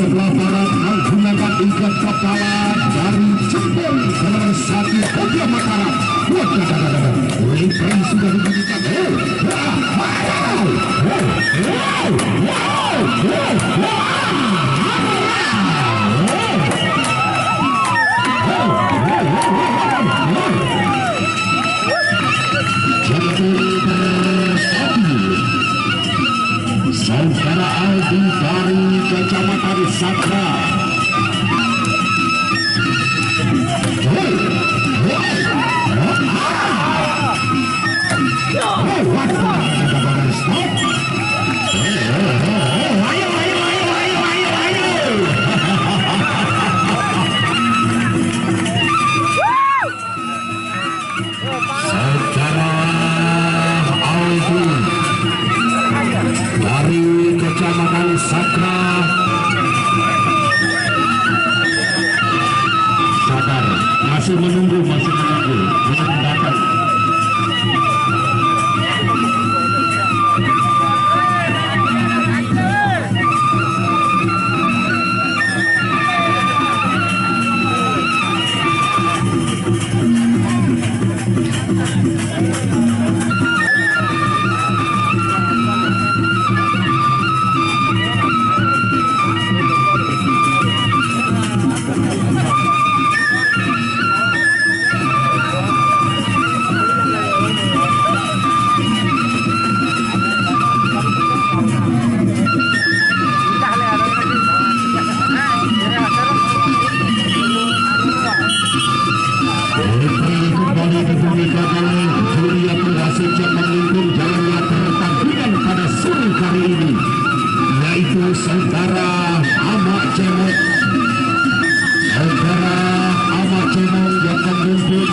sebelah barat menggunakan ikat kepala dari Jepang nomor 1 Kodia Mataram. Limping sudah dibunyikan. Saudara Aldi dari Kecamatan Sakra. Kecamatan Sakra sabar, masih menunggu belum datang. Saudara Amak Cemong yang memimpin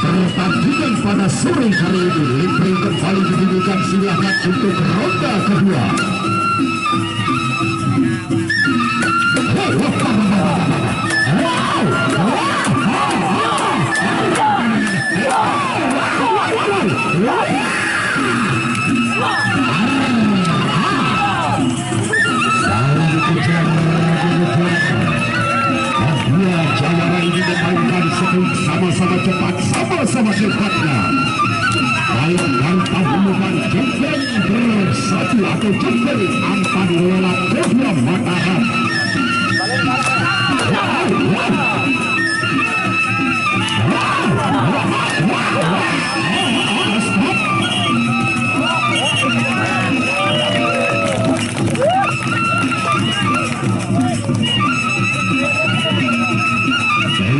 pertandingan pada sore hari ini. Limping kembali dibunyikan, silakan untuk ronde kedua. Jawara ini memainkan sama-sama cepat, sama-sama cepatnya. Dalam rangka hubungan Jepang bersatu atau Jepang Ampan Lola Kodia Mataram.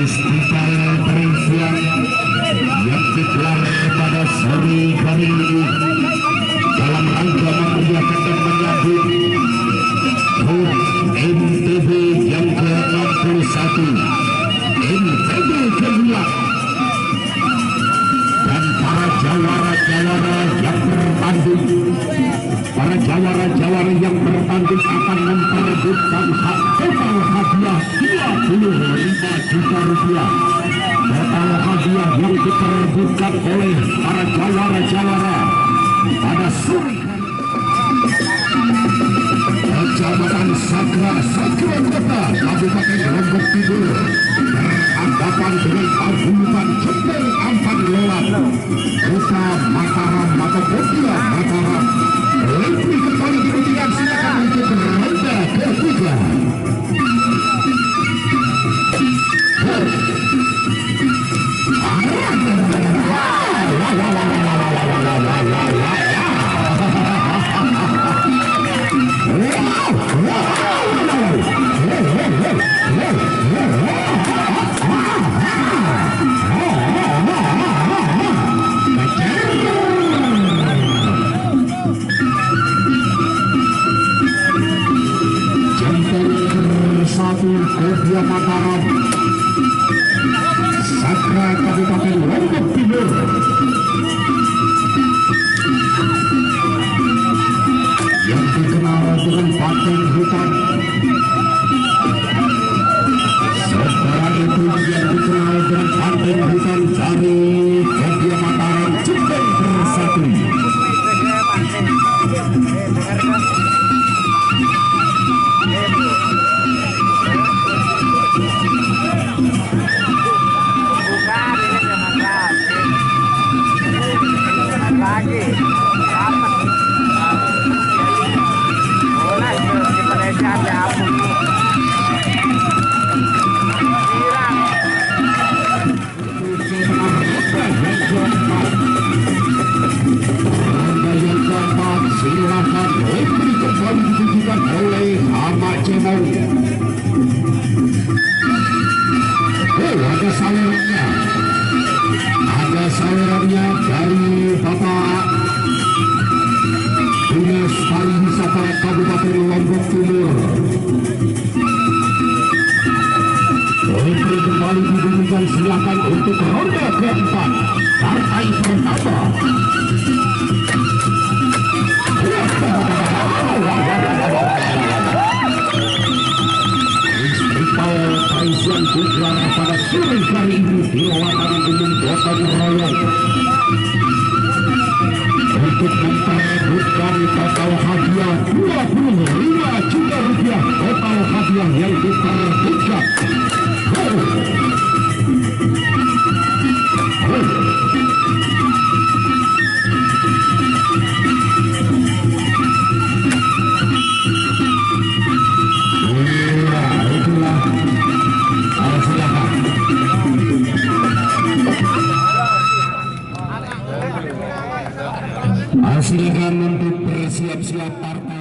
Festival Peristian yang digelar pada sore hari ini dalam rangka memeriahkan dan menyambut HUT NTB yang ke-61, NTB kedua, dan para jawara-jawara yang bertanding. Para jawara-jawara yang bertanding akan memperebutkan hak total hadiah 25 juta rupiah. Total hadiah yang diperebutkan oleh para jawara-jawara pada sore Kecamatan Sakra, Sakra Kota, Kabupaten Lombok Timur, berhadapan dengan paguyuban Jepang Ampan Lola Kota Mataram atau Kodia Mataram. Limping kembali dibunyikan, silakan untuk ronde ketiga. Kodia Mataram, Sakra, Kabupaten Lombok Timur. Yang dikenal dengan paten hutan. Saudara itu yang dikenal dengan paten hutan dari Kodia Mataram, Jepang bersatu. Referee kembali ditunjukkan oleh Ahmad Cemong. Oh, ada sawerannya. Ada sawerannya dari Bapak Dinas Pariwisata Kabupaten Lombok Timur. Referee kembali dibunyikan, silakan untuk ronde keempat partai pertama. Festival Taisian digelar pada sore hari ini di lapangan umum Gotong Royong untuk memperebutkan total hadiah 25 juta rupiah. Total hadiah yang diperebutkan. Silakan untuk bersiap-siap partai.